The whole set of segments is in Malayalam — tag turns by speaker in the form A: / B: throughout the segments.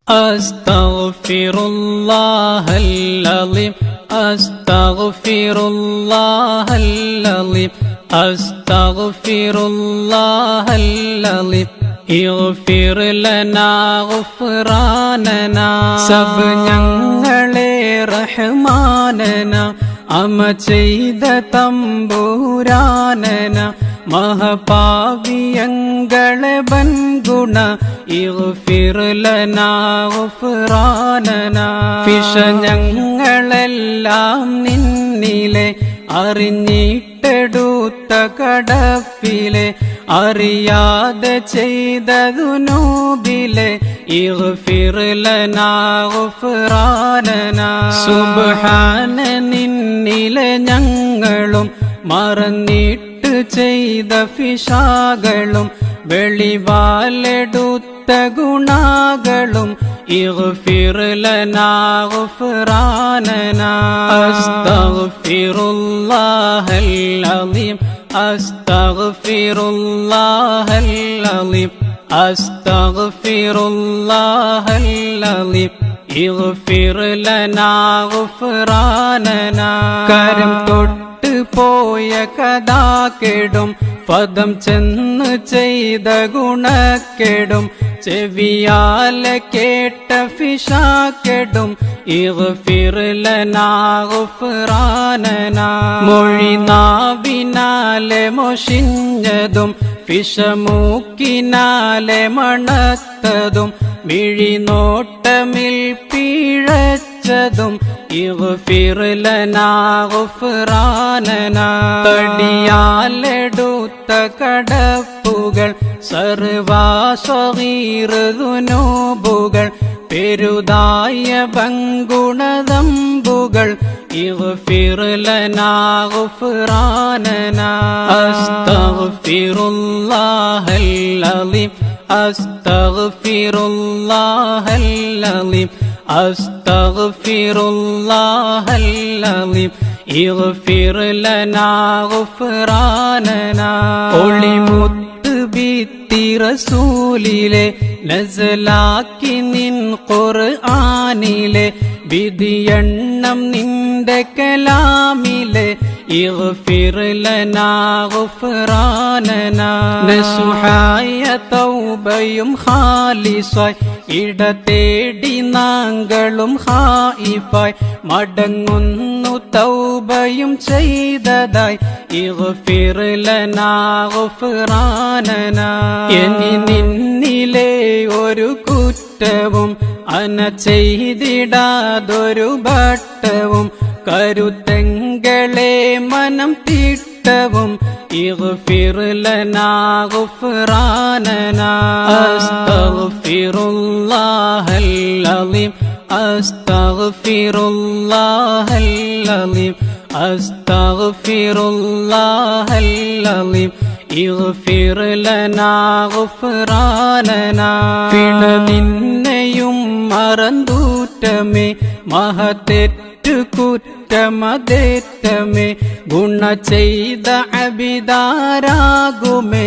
A: أستغفر الله العظيم أستغفر الله العظيم أستغفر الله العظيم اغفر لنا غفراننا സബ് ഞങ്ങളെ റഹ്മാനന അമ ചെയ്ത തമ്പുരാനന മഹപാവിയങ്ങളെ ബൻഗുണ ഇഗ്ഫിർ ലനാ ഗുഫ്റാനന ഫിഷ ഞങ്ങളെല്ലാം നിന്നിലെ അറിഞ്ഞിട്ടെടുത്ത കടപ്പിലെ അറിയാതെ ചെയ്തതു നൂബിലെ ഇഗ്ഫിർ ലനാ ഗുഫ്റാനന സുബ്ഹാന നിന്നിലെ ഞങ്ങളും മറന്നിട്ട് ചെയ്ത ഫിഷാകളും വെളിവാലെടുത്ത ഗുണാകളും ഇഗ്ഫിർ ലനാ ഗുഫ്റാനന അസ്തഗ്ഫിറുല്ലാഹൽ അളീം അസ്തഗ്ഫിറുല്ലാഹൽ അളീം അസ്തഗ്ഫിറുല്ലാഹൽ അളീം ഇഗ്ഫിർ ലനാ ഗുഫ്റാനന കരം തൊട്ട് പോയ കഥാ കെടും പദം ചെന്ന് ചെയ്ത ഗുണക്കെടും ചെവിയാലെ കേട്ട ഫിഷാക്കെടും ഇഗ്ഫിർ ലനാ ഗുഫ്റാനന മൊഴി നാവിനാലെ മൊഷിഞ്ഞതും ഫിഷമൂക്കിനാലെ മണത്തതും മിഴിനോട്ടമിൽ പിഴച്ചതും ഇഗ്ഫിർ ലനാ ഗുഫ്റാനന തടിയാലെടുത്ത കടപ്പുകൾ സർവാസ്വഗീർ ദുനൂബുകൾ പെരുതായ ബങ്കുണദമ്പുകൾ ഇഗ്ഫിർ ലനാ ഗുഫ്റാനന അസ്തഗ്ഫിറുല്ലാഹൽ അളീം അസ്തഗ്ഫിറുല്ലാഹൽ അളീം അസ്തഗ്ഫിറുല്ലാഹൽ അളീം ഇഗ്ഫിർ ലനാ ഗുഫ്റാനന ഒളിമുത്ത് ബിത്തി റസൂലിലെ നസലാക്കി നിൻ ഖുർആനിലെ വിധിയെണ്ണം നിന്റെ കലാമിലെ ഇഗ്ഫിർ ലനാ ഗുഫ്റാനന നസുഹായ തൗബയും ഖാലിസായി ഇടതേടി നാങ്കളും ഹായിഫായി മടങ്ങുന്നു തൗബയും ചെയ്തതായി ഇഗ്ഫിർ ലനാ ഗുഫ്റാനന ഇനി നിന്നിലെ ഒരു കുറ്റവും അന ചെയ്തിടാതൊരു ഭട്ടവും കരുത്തെങ്കളെ മനം തിട്ടവും ഇഗ്ഫിർ ലനാ ഗുഫ്റാനന അസ്തഗ്ഫിറുല്ലാഹൽ അളീം അസ്തഗ്ഫിറുല്ലാഹൽ അളീം അസ്തഗ്ഫിറുല്ലാഹൽ അളീം ഇഗ്ഫിർ ലനാ ഗുഫ്റാനന പിണ നിന്നെയും മറന്തൂറ്റമേ മഹത്തെറ്റു കുറ്റമതേറ്റമേ ഗുണ ചെയ്ത അബിദാരാകുമേ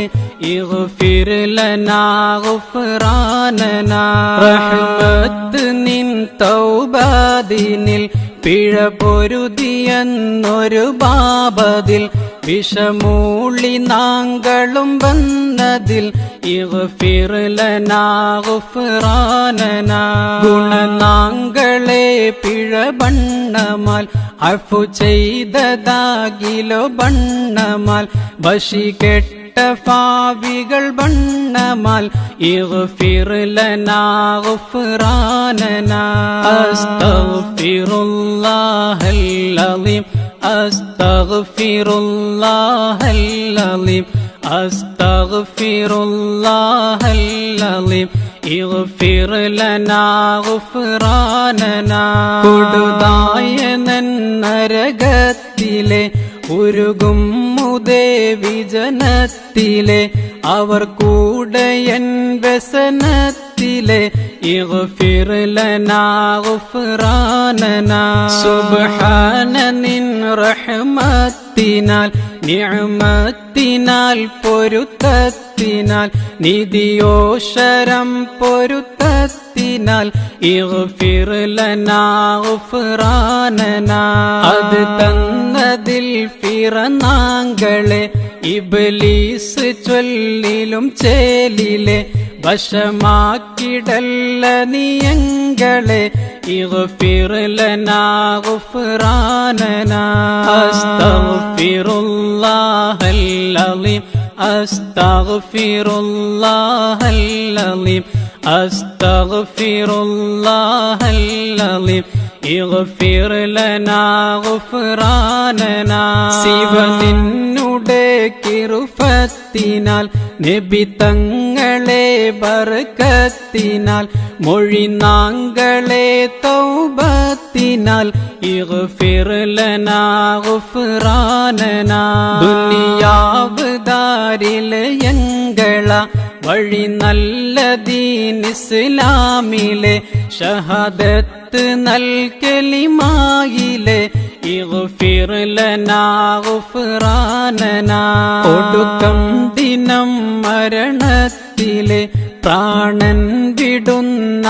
A: ഇഗ്ഫിർ ലനാ ഗുഫ്റാനന റഹ്മത്ത് നിൻ തൗബാദിനിൽ പിഴ പൊരുതിയെന്നൊരു ബാബതിൽ വിഷമൂളി നാങ്കളും വന്നതിൽ ഇഗ്ഫിർ ലനാ ഗുഫ്റാനന ഗുണനാങ്കളെ പിഴ ബണ്ണമാൽ അഫു ചെയ്തതാകിലോ ബണ്ണമാൽ വശി കെട്ട ഫാവികൾ ബണ്ണമാൽ ഇഗ്ഫിർ ലനാ ഗുഫ്റാനന അസ്തഗ്ഫിറുല്ലാഹൽ അളീം അസ്തഗ്ഫിറുല്ലാഹൽ അളീം അസ്തഗ്ഫിറുല്ലാഹൽ അളീം ഇഗ്ഫിർ ലനാ ഗുഫ്റാനന കൊടുതായ നരകത്തിലെ ഉരുകും മുദേവി ജനത്തിലെ അവർ കൂടെ എൻ വ്യസനത്തിലെ اغفر لنا غفراننا സുബ്ഹാന നിൻ റഹ്മത്തിനാൽ നിഅമത്തിനാൽ പൊരുത്തത്തിനാൽ നിധിയോശരം പൊരുത്തത്തിനാൽ ഇഗ്ഫിർ ലനാ ഗുഫ്റാനനാ അത് തന്നതിൽ ഫിറനാങ്കളെ ഇബ്ലീസ് ചൊല്ലിലും ചേലിലെ വശമാക്കിടല്ല നീയങ്ങളെ ഇഗ്ഫിർ ലനാ ഗുഫ്റാനനാ അസ്തഗ്ഫിറുല്ലാഹൽ അലീം അസ്തഗ്ഫിറുല്ലാഹൽ അലീം അസ്തഗ്ഫിറുല്ലാഹൽ അലീം ഇഗ്ഫിർ ലനാ ഗുഫ്റാനനാ ശിവ നിന്നുടെ കിറുഫത്തിനാൽ നബി തങ്ങളെ ബർക്കത്തിനാൽ മൊഴിനാങ്കളെ തൗബത്തിനാൽ ഇഗ്ഫിർ ലനാ ഗുഫ്റാനനാ ദുനിയാവ് ദാരിലെ യങ്കള വഴി നല്ല ദീൻ ഇസ്ലാമിലെ ഷഹാദത്ത് നൽ കലിമായിലെ ഇഗ്ഫിർ ലനാ ഗുഫ്റാനനാ ഒടുക്കം ദിനം മരണത്തിലെ പ്രാണൻ വിടുന്ന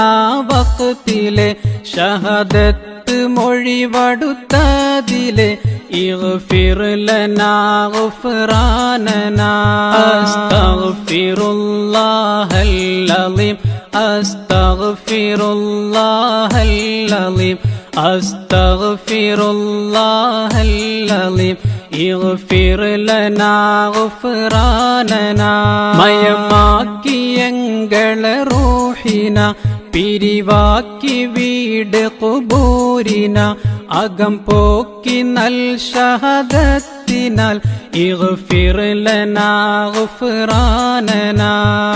A: വഖ്തിലെ ഷഹാദത്ത് മൊഴിവടുത്തതിലെ ഇഗ്ഫിർ ലനാ ഗുഫ്റാനനാ അസ്തഗ്ഫിറുല്ലാഹൽ അലീം അസ്തഗ്ഫിറുല്ലാഹൽ അലീം അസ്തഗ്ഫിറുല്ലാഹൽ അലീം ഇഗ്ഫിർ ലനാ ഗുഫ്റാനനാ മയമാക്കിയങ്ങളെ റൂഹിന പിരിവാക്കി വീട് ഖുബൂരിന അകം പോക്കി നൽ ഷഹദത്തിനാൽ ഇഗ്ഫിർ ലനാ ഗുഫ്റാനനാ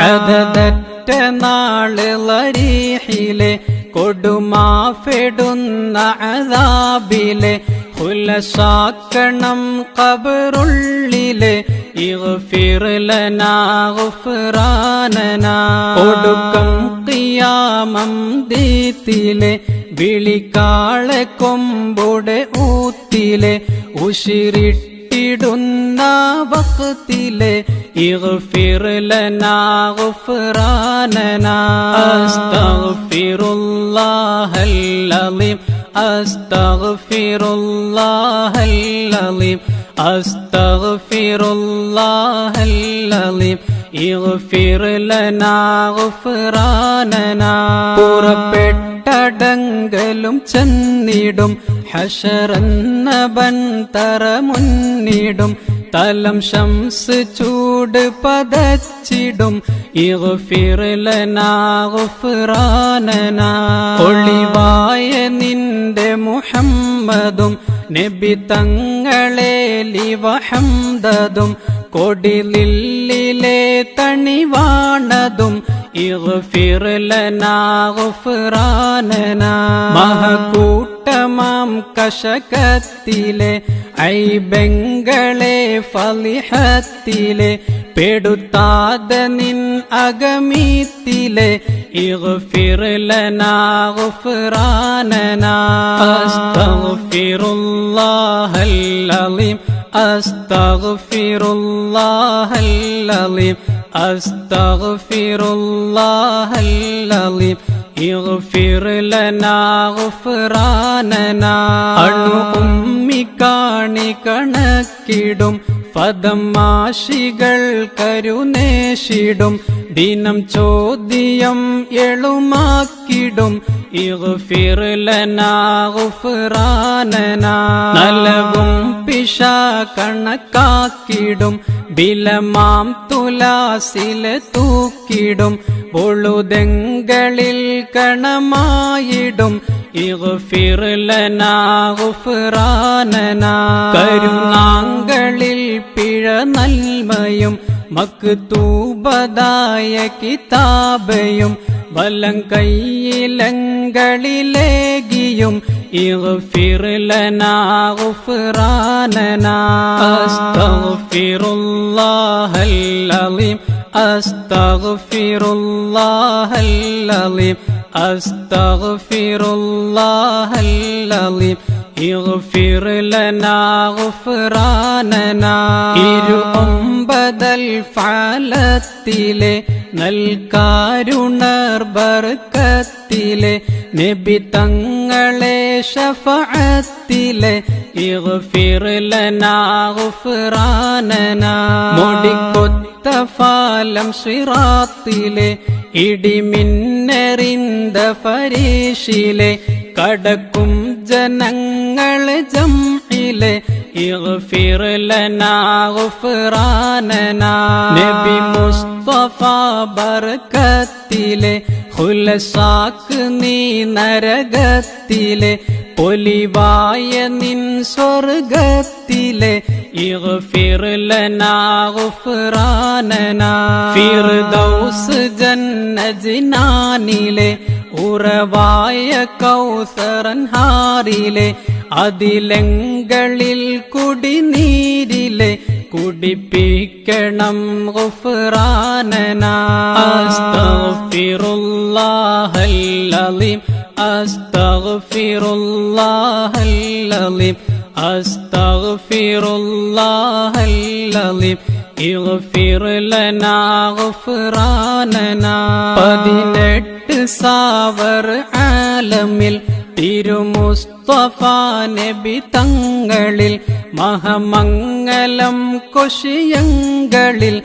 A: അദദറ്റ നാള് ലരീഹിലെ കൊടുമാഫെടുന്ന അദാബിലെ ഖുലസാക്കണം ഖബറുള്ളിലെ ഇഗ്ഫിർ ലനാ ഗുഫ്റാനനാ ഒടുക്കം ഖിയാമം ദീത്തിലെ വിളിക്കാളെ കൊമ്പുടെ ഊത്തിലെ ഉശിരിട്ടിടുന്ന വഖ്തിലെ ഇഗ്ഫിർ ലനാ ഗുഫ്റാനനാ അസ്തഗ്ഫിറുല്ലാഹൽ അലീം അസ്തഗ്ഫിറുല്ലാഹൽ അലീം അസ്തഗ്ഫിറുല്ലാഹൽ അലീം ഇഗ്ഫിർ ലനാ ഗുഫ്റാനനാ പുറപ്പെട്ടടങ്കലും ചെന്നിടും ഹശറന്ന ബൻതറ മുന്നിടും തലം ശംസ് ചൂട് പതച്ചിടും ഇഗ്ഫിർ ലനാ ഗുഫ്റാനനാ ഒളിവായ നിന്റെ മുഹമ്മദും നബി തങ്ങളെ ലിവഹംദതും കൊടിലില്ലിലെ തണിവാണതും ഇഗ്ഫിർ ലനാ ഗുഫ്റാനനാ മഹകൂട്ടമാം കശകത്തിലെ ഐബെങ്കളെ ഫളിഹത്തിലെ പെടുത്താതെ നിൻ അഗമീത്തിലെ ഇഗ്ഫിർ ലനാ ഗുഫ്റാനനാ അസ്തഗ്ഫിറുല്ലാഹൽ അലീം അസ്തഗ്ഫിറുല്ലാഹൽ അലീം അസ്തഗ്ഫിറുല്ലാഹൽ അലീം ഇഗ്ഫിർ ലനാ ഗുഫ്റാനനാ അണു ഉമ്മിക്കാണി കണക്കിടും പദമാശികൾ കരുനേഷിടും ദിനം ചോദ്യം എളുമാക്കിടും ഇഗ്ഫിർ ലനാ ഗുഫ്റാനനാ നലവും പിശ കണക്കാക്കിടും ബിലമാം തുലാസിലെ തൂക്കിടും പൊളുതെങ്കളിൽ കണമായിടും ഇഗ്ഫിർ ലനാ ഗുഫ്റാനനാ കരുണാങ്കളിൽ പിഴ നന്മയും മക്തൂബതായ കിതാബയും വലം കൈയിലങ്കളിലേകിയും ഇഗ്ഫിർ ലനാ ഗുഫ്റാനനാ അസ്തഗ്ഫിറുല്ലാഹൽ അലീം അസ്തഗ്ഫിറുല്ലാഹൽ അലീം അസ്തഗ്ഫിറുല്ലാഹൽ-അളീം ഇഗ്ഫിർ ലനാ ഗുഫ്റാനനാ. 29 ഫഅലത്തിലെ നൽകാരുണർ ബർക്കത്തിലെ നബി തങ്ങളെ ശഫഅത്തിലെ ഇഗ്ഫിർ ലനാ ഗുഫ്റാനനാ. മുടിക്കൊത്ത ഫാലം സിറാത്തിലെ ഇടിമിന്നറിന്ത ഫരീഷിലെ കടക്കും ജനങ്ങൾ ജംഇലെ ഇഗ്ഫിർ ലനാ ഗുഫ്റാനനാ. നബി മുസ്തഫ ബർക്കത്തിലെ ഖുലസാക്ക് നീ നരകത്തിലെ പൊലിവായ നിൻ സ്വർഗത്തിലെ ഇഗ്ഫിർ ലനാ ഗുഫ്റാനനാ. ഫിർദൗസ് ജന്നജിനാനിലെ ഉറവായ കൗസറൻഹാറിലെ അതിലങ്ങളിൽ കുടിനീരിലെ കുടിപ്പിക്കണം ഗുഫ്റാനനാ. അസ്തഗ്ഫിറുല്ലാഹൽ-അളീം അസ്തഗ്ഫിറുല്ലാഹൽ-അളീം അസ്തഗ്ഫിറുല്ലാഹൽ-അളീം ഇഗ്ഫിർ ലനാ ഗുഫ്റാനനാ. 18 സാവർ ആലമിൽ തിരുമുസ്തഫ നബി തങ്ങളിൽ മഹമംഗലം കൊശിയങ്ങളിൽ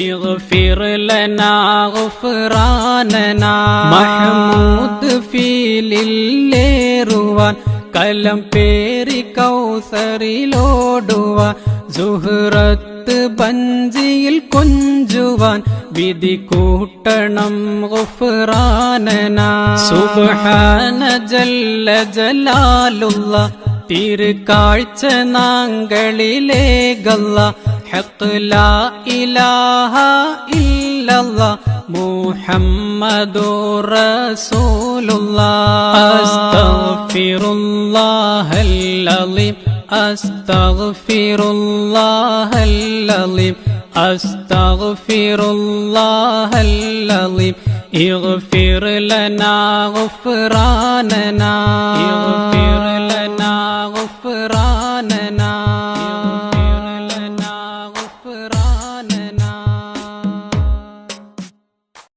A: ഇഗ്ഫിർ ലനാ ഗുഫ്റാനനാ. മഹ്മൂദ് ഫീലില്ലേറുവാൻ കലം പേരി കൗസറിലോടുവാൻ സുഹ്റത്ത് ബഞ്ചിയിൽ കൊഞ്ചുവാൻ വിധി കൂട്ടണം ഗുഫ്റാനനാ. സുബ്ഹാന ജല്ല ജലാലുള്ള തിരുക്കാഴ്ച നാങ്കളിലേകല്ല ഹഖ് ലാ ഇലാഹ ഇല്ലല്ലാഹ് മുഹമ്മദുർ റസൂലുള്ളാഹ്. അസ്തഗ്ഫിറുല്ലാഹൽ-അളീം അസ്തഗ്ഫിറുല്ലാഹൽ-അളീം അസ്തഗ്ഫിറുല്ലാഹൽ-അളീം ഇഗ്ഫിർ ലനാ ഗുഫ്റാനനാ. ഇഗ്ഫിർ ലനാ